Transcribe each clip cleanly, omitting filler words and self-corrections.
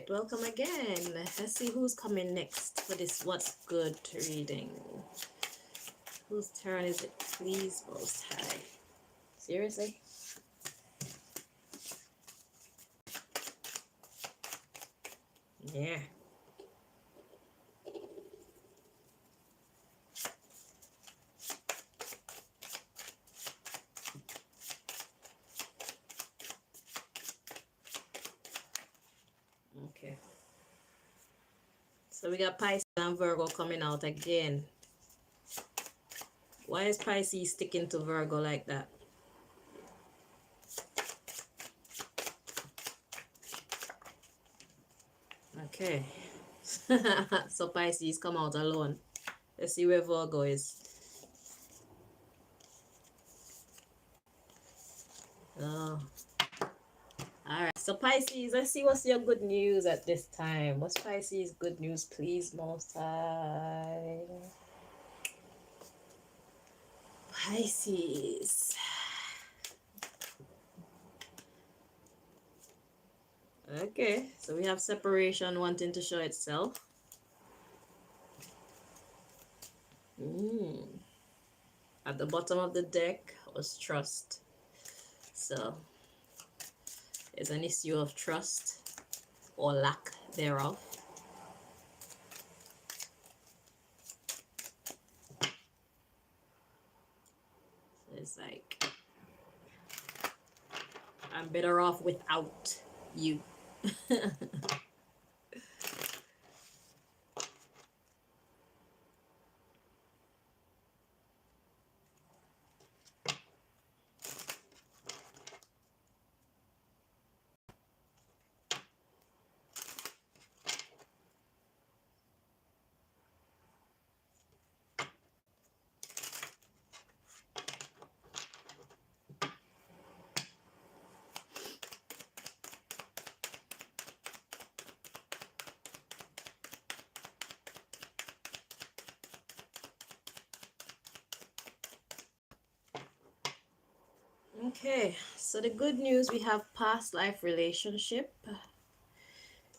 right, welcome again. Let's see who's coming next for this What's Good reading. Whose turn is it? Please, Most High. Seriously? Yeah. Okay. So we got Pisces and Virgo coming out again. Why is Pisces sticking to Virgo like that? Okay. So Pisces come out alone. Let's see where Virgo is. Oh. Alright, so Pisces, let's see what's your good news at this time. What's Pisces' good news, please, Most High? Pisces. Okay, so we have separation wanting to show itself. At the bottom of the deck was trust. So there's an issue of trust or lack thereof. So it's like, I'm better off without you. Okay, so the good news, we have past life relationship.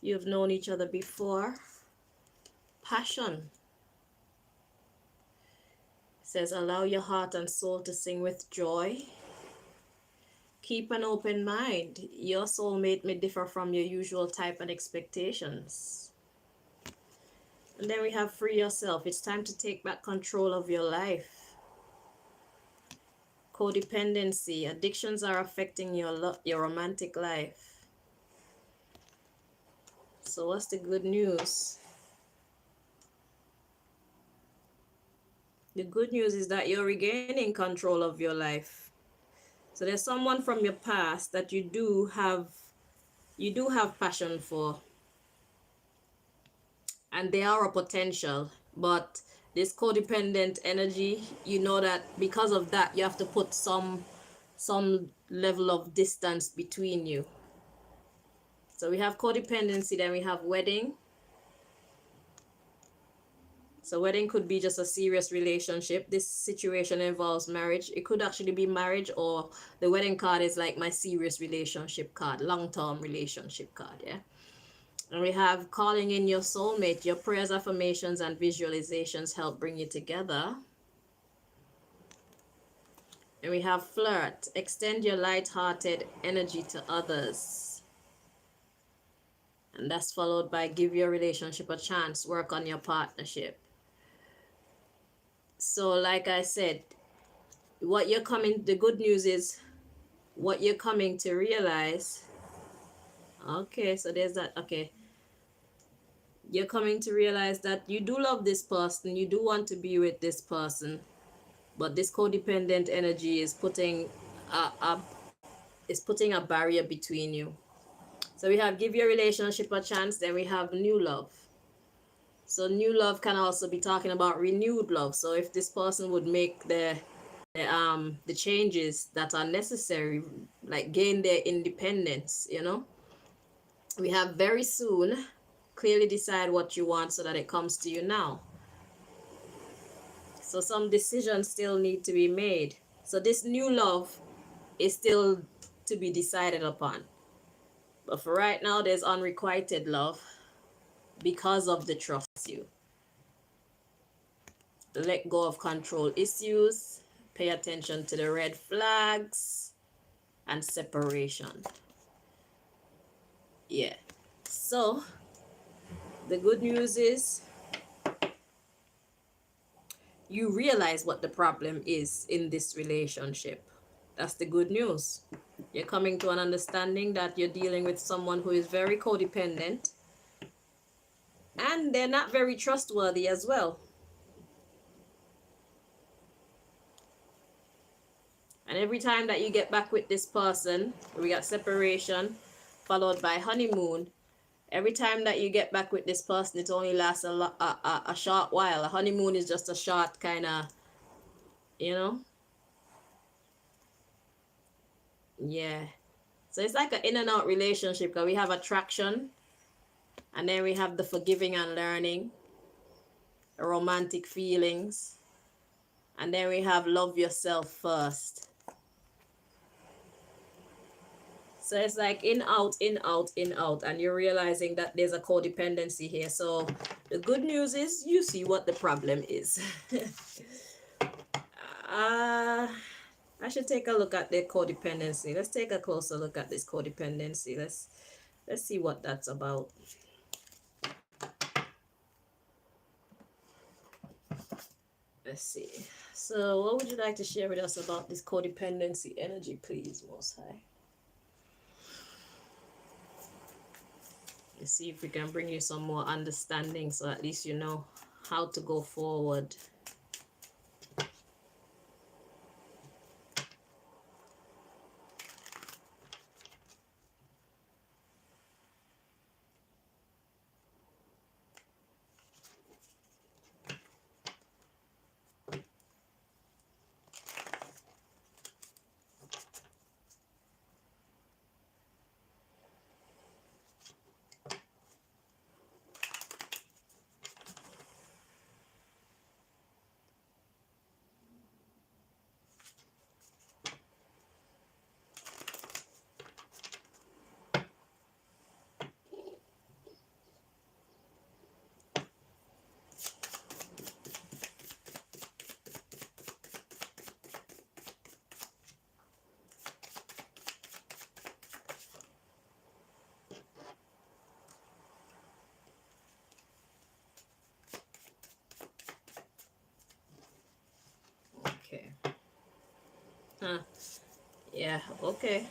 You've known each other before. Passion. It says, allow your heart and soul to sing with joy. Keep an open mind. Your soulmate may differ from your usual type and expectations. And then we have free yourself. It's time to take back control of your life. Codependency. Addictions are affecting your romantic life. So what's the good news? The good news is that you're regaining control of your life. So there's someone from your past that you do have passion for. And they are a potential, but this codependent energy, you know that because of that you have to put some level of distance between you. So we have codependency, then we have wedding. So wedding could be just a serious relationship. This situation involves marriage. It could actually be marriage, or the wedding card is like my serious relationship card, long-term relationship card. Yeah. And we have calling in your soulmate. Your prayers, affirmations, and visualizations help bring you together. And we have flirt. Extend your light-hearted energy to others. And that's followed by give your relationship a chance. Work on your partnership. So like I said, the good news is what you're coming to realize. Okay, so there's that. Okay. You're coming to realize that you do love this person, you do want to be with this person, but this codependent energy is putting a barrier between you. So we have give your relationship a chance, then we have new love. So new love can also be talking about renewed love. So if this person would make the changes that are necessary, like gain their independence, we have very soon. Clearly decide what you want so that it comes to you now. So some decisions still need to be made. So this new love is still to be decided upon. But for right now, there's unrequited love because of the trust you. Let go of control issues, pay attention to the red flags, and separation. Yeah. So the good news is you realize what the problem is in this relationship. That's the good news. You're coming to an understanding that you're dealing with someone who is very codependent and they're not very trustworthy as well. And every time that you get back with this person, we got separation followed by honeymoon. Every time that you get back with this person, it only lasts a short while. A honeymoon is just a short kind of, you know? Yeah. So it's like an in and out relationship because we have attraction and then we have the forgiving and learning, the romantic feelings, and then we have love yourself first. So it's like in, out, in, out, in, out, and you're realizing that there's a codependency here. So the good news is you see what the problem is. I should take a look at the codependency. Let's take a closer look at this codependency. Let's see what that's about. Let's see. So what would you like to share with us about this codependency energy, please, Most High? Let's see if we can bring you some more understanding so at least you know how to go forward. Okay. Yeah, okay.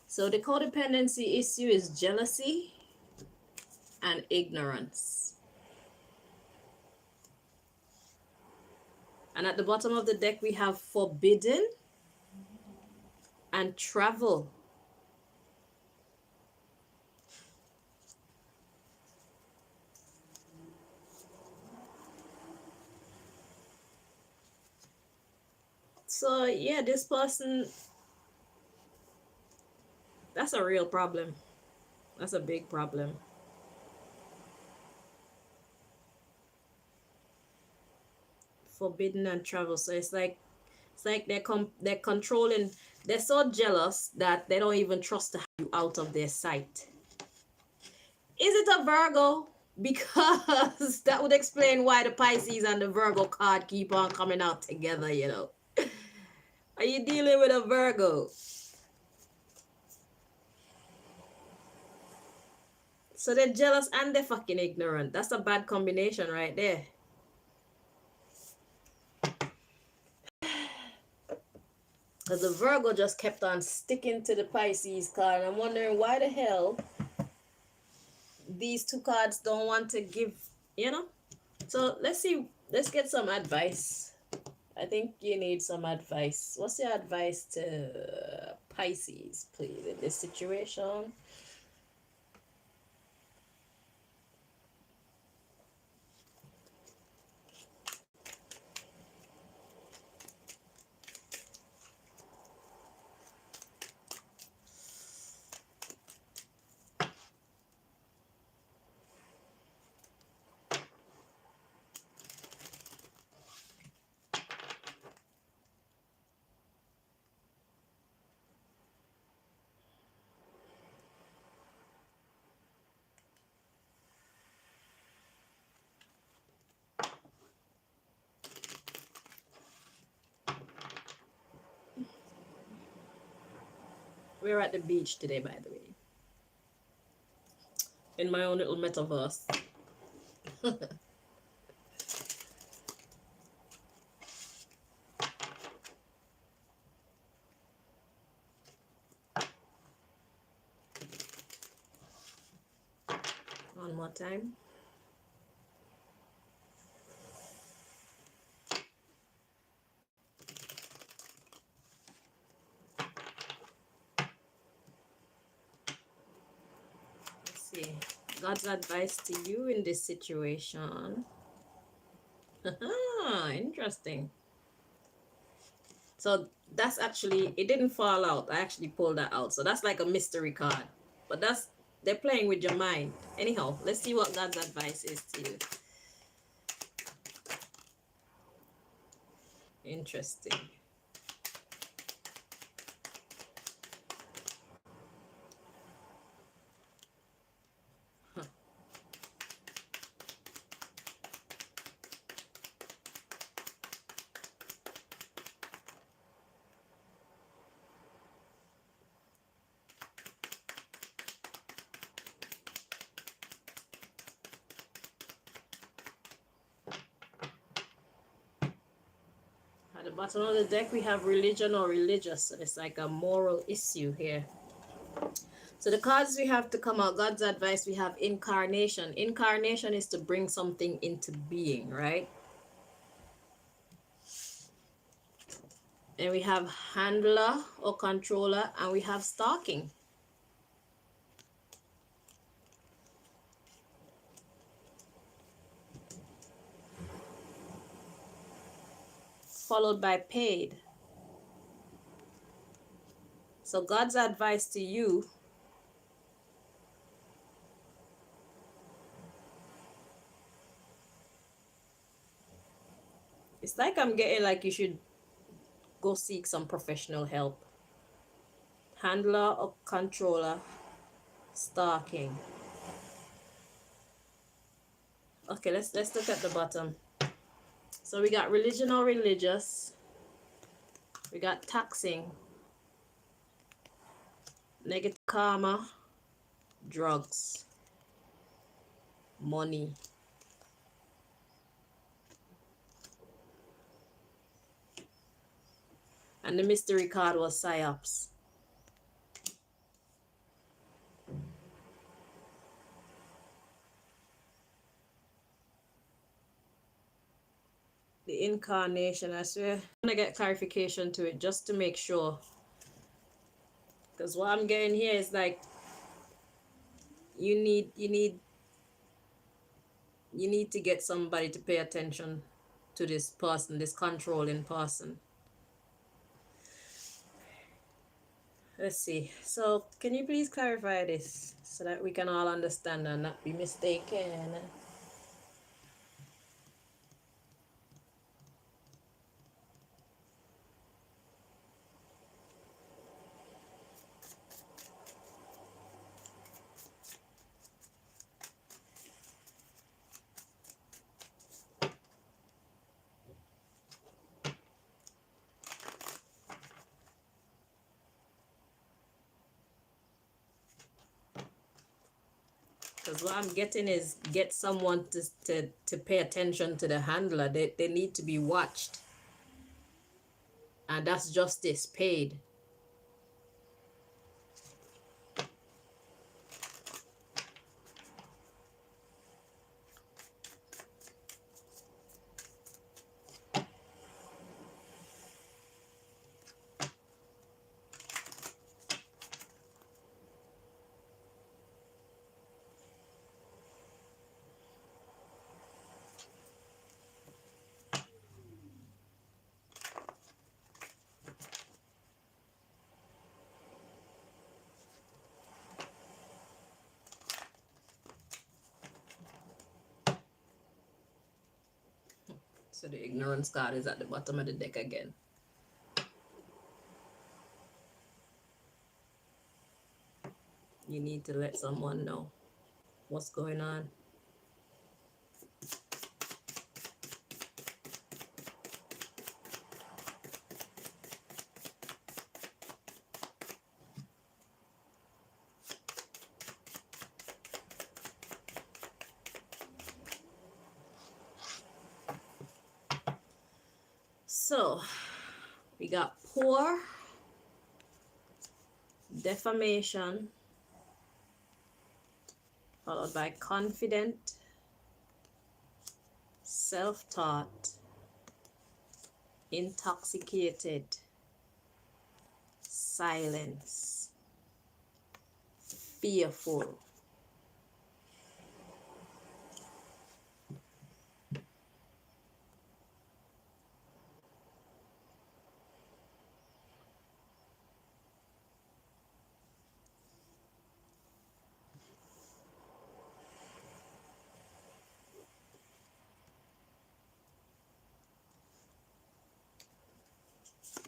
So the codependency issue is jealousy and ignorance. And at the bottom of the deck, we have forbidden and travel. So yeah, this person, that's a real problem. That's a big problem. Forbidden and travel. So it's like they're controlling. They're so jealous that they don't even trust to have you out of their sight. Is it a Virgo? Because that would explain why the Pisces and the Virgo card keep on coming out together, you know. Are you dealing with a Virgo? So they're jealous and they're fucking ignorant. That's a bad combination right there. Because the Virgo just kept on sticking to the Pisces card. I'm wondering why the hell these two cards don't want to give, you know? So let's see. Let's get some advice. I think you need some advice. What's your advice to Pisces, please, in this situation? We're at the beach today, by the way. In my own little metaverse. One more time. Let's see. God's advice to you in this situation. Interesting. So that's actually, it didn't fall out. I actually pulled that out. So that's like a mystery card. But they're playing with your mind. Anyhow, let's see what God's advice is to you. Interesting. Huh. At the bottom of the deck, we have religion or religious. So it's like a moral issue here. So the cards we have to come out, God's advice, we have incarnation. Incarnation is to bring something into being, right? And we have handler or controller, and we have stalking. Followed by paid. So God's advice to you, it's like I'm getting like you should go seek some professional help. Handler or controller, stalking. Okay, let's look at the bottom. So we got religion or religious. We got taxing, negative karma, drugs, money. And the mystery card was psyops. The incarnation, I swear. I'm gonna get clarification to it just to make sure. Because what I'm getting here is like you need to get somebody to pay attention to this person, this controlling person. Let's see. So can you please clarify this so that we can all understand and not be mistaken? Because what I'm getting is get someone to pay attention to the handler. They need to be watched. And that's justice paid. So the ignorance card is at the bottom of the deck again. You need to let someone know what's going on. So we got poor, defamation, followed by confident, self-taught, intoxicated, silence, fearful.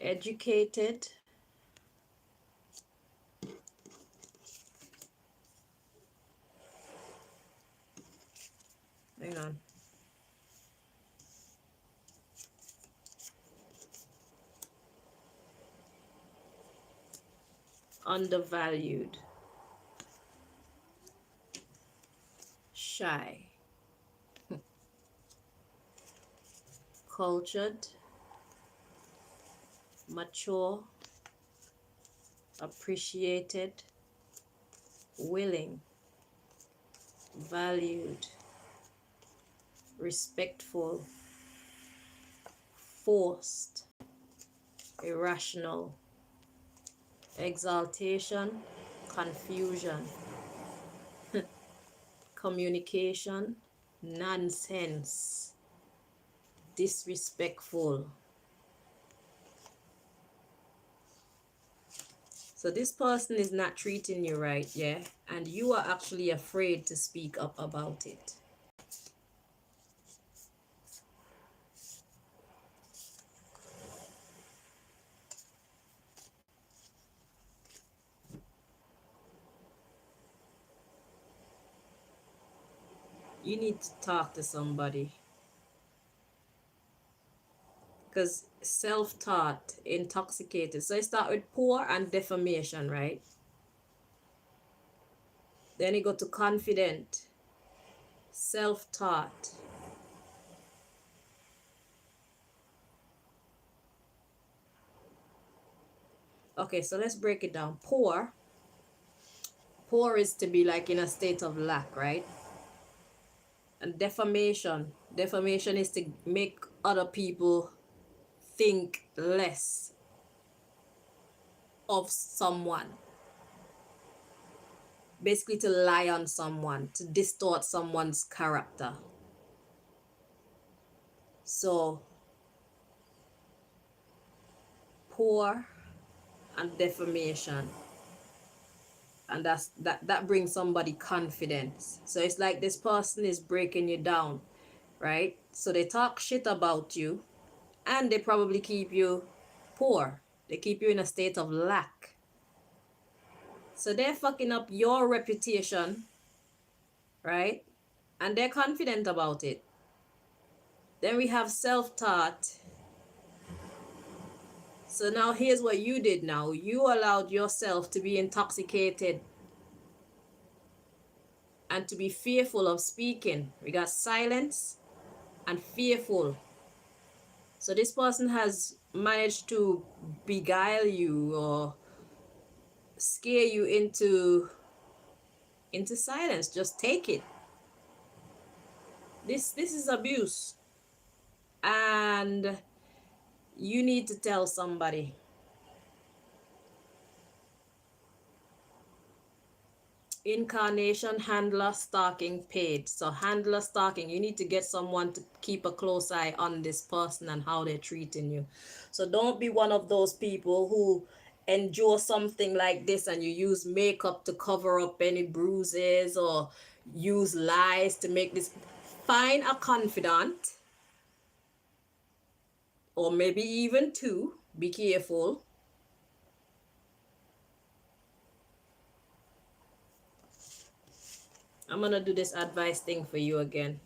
Educated, hang on, undervalued, shy, cultured, mature, appreciated, willing, valued, respectful, forced, irrational, exaltation, confusion, communication, nonsense, disrespectful. So this person is not treating you right, yeah? And you are actually afraid to speak up about it. You need to talk to somebody. Because self-taught, intoxicated. So I start with poor and defamation, right? Then you go to confident, self-taught, okay, so let's break it down. Poor is to be like in a state of lack, right? And defamation is to make other people think less of someone, basically to lie on someone, to distort someone's character. So poor and defamation, and that brings somebody confidence. So it's like this person is breaking you down, right? So they talk shit about you, and they probably keep you poor. They keep you in a state of lack. So they're fucking up your reputation, right? And they're confident about it. Then we have self-taught. So now here's what you did now. You allowed yourself to be intoxicated and to be fearful of speaking. We got silence and fearful. So this person has managed to beguile you or scare you into silence. Just take it. This is abuse. And you need to tell somebody. Incarnation, handler, stalking, paid. So handler, stalking, you need to get someone to keep a close eye on this person and how they're treating you. So don't be one of those people who endure something like this and you use makeup to cover up any bruises or use lies to make this. Find a confidant, or maybe even two. Be careful. I'm gonna do this advice thing for you again.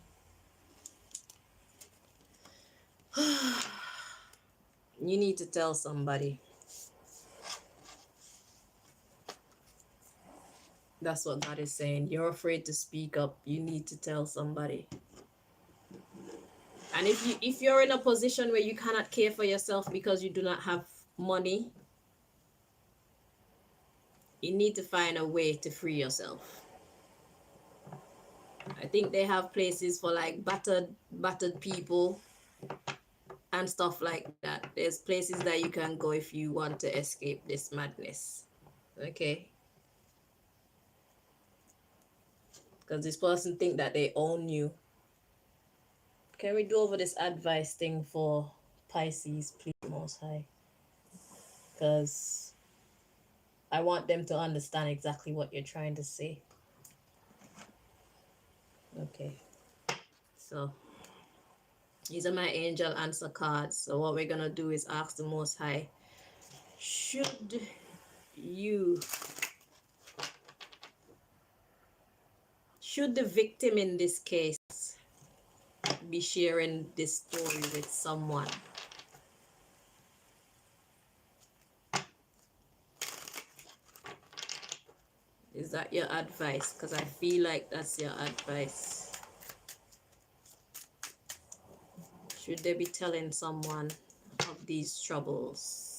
You need to tell somebody. That's what God is saying. You're afraid to speak up. You need to tell somebody. And if you're in a position where you cannot care for yourself because you do not have money, you need to find a way to free yourself. I think they have places for like battered people and stuff like that. There's places that you can go if you want to escape this madness. Okay? Because this person think that they own you. Can we do over this advice thing for Pisces, please, Most High? Because I want them to understand exactly what you're trying to say. Okay. So these are my angel answer cards. So what we're gonna do is ask the Most High, should you should the victim in this case be sharing this story with someone? Is that your advice? Because I feel like that's your advice. Should they be telling someone of these troubles?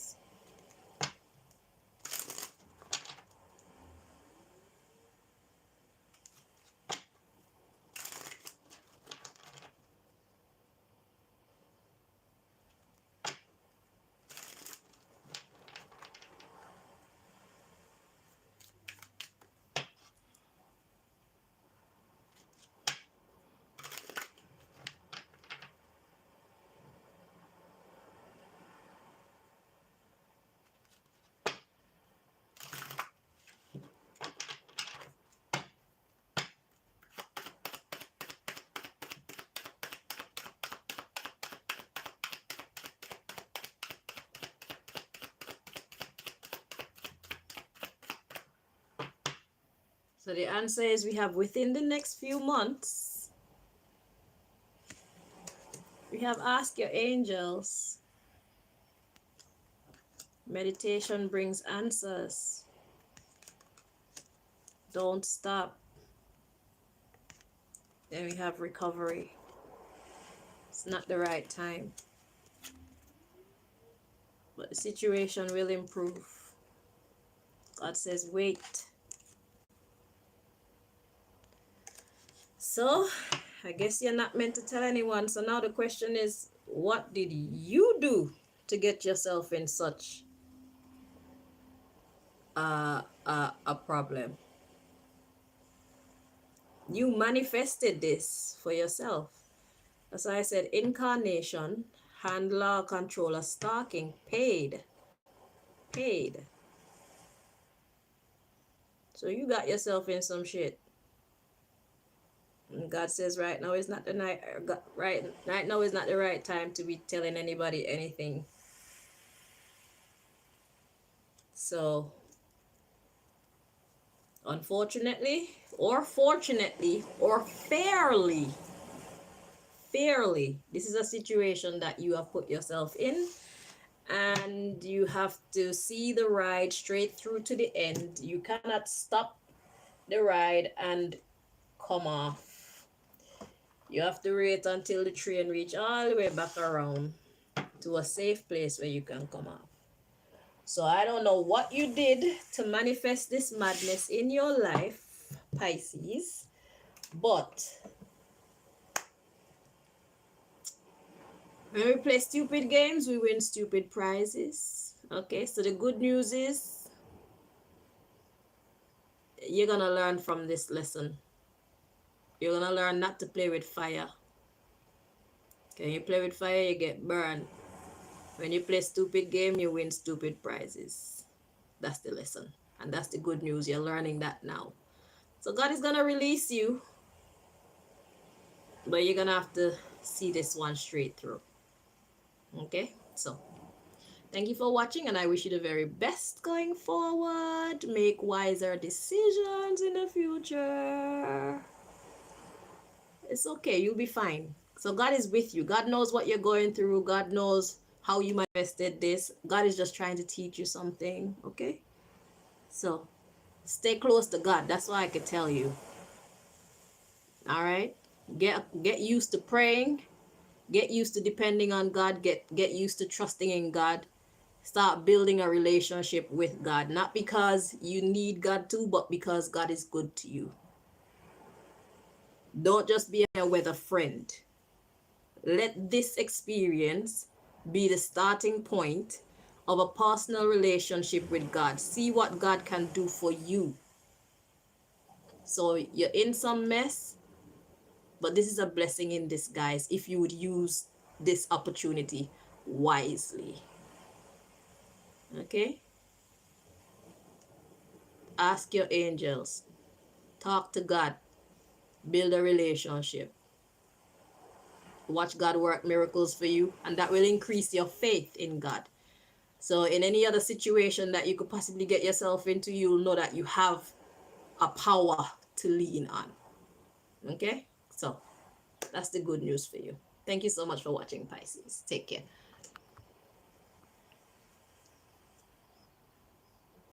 So the answer is we have within the next few months. We have asked your angels. Meditation brings answers. Don't stop. Then we have recovery. It's not the right time. But the situation will improve. God says wait. So, I guess you're not meant to tell anyone. So now the question is, what did you do to get yourself in such a problem? You manifested this for yourself. That's why I said incarnation, handler, controller, stalking, paid. So you got yourself in some shit. And God says right now is not the night. Right now is not the right time to be telling anybody anything. So, unfortunately, or fortunately, or fairly, this is a situation that you have put yourself in, and you have to see the ride straight through to the end. You cannot stop the ride and come off. You have to wait until the train reach all the way back around to a safe place where you can come off. So I don't know what you did to manifest this madness in your life, Pisces, but when we play stupid games, we win stupid prizes. Okay, so the good news is you're gonna learn from this lesson. You're gonna learn not to play with fire. Okay, you play with fire, you get burned. When you play stupid game, you win stupid prizes. That's the lesson. And that's the good news. You're learning that now. So God is gonna release you, but you're gonna have to see this one straight through. Okay, so thank you for watching, and I wish you the very best going forward. Make wiser decisions in the future. It's okay, you'll be fine. So God is with you. God knows what you're going through. God knows how you manifested this. God is just trying to teach you something. Okay, so stay close to God. That's what I could tell you. All right, get used to praying. Get used to depending on God. Get used to trusting in God. Start building a relationship with God, not because you need God to, but because God is good to you. Don't just be a weather friend. Let this experience be the starting point of a personal relationship with God. See what God can do for you. So you're in some mess, but this is a blessing in disguise if you would use this opportunity wisely. Okay? Ask your angels, talk to God, build a relationship. Watch God work miracles for you, and that will increase your faith in God. So in any other situation that you could possibly get yourself into, you'll know that you have a power to lean on. Okay? So that's the good news for you. Thank you so much for watching, Pisces. Take care.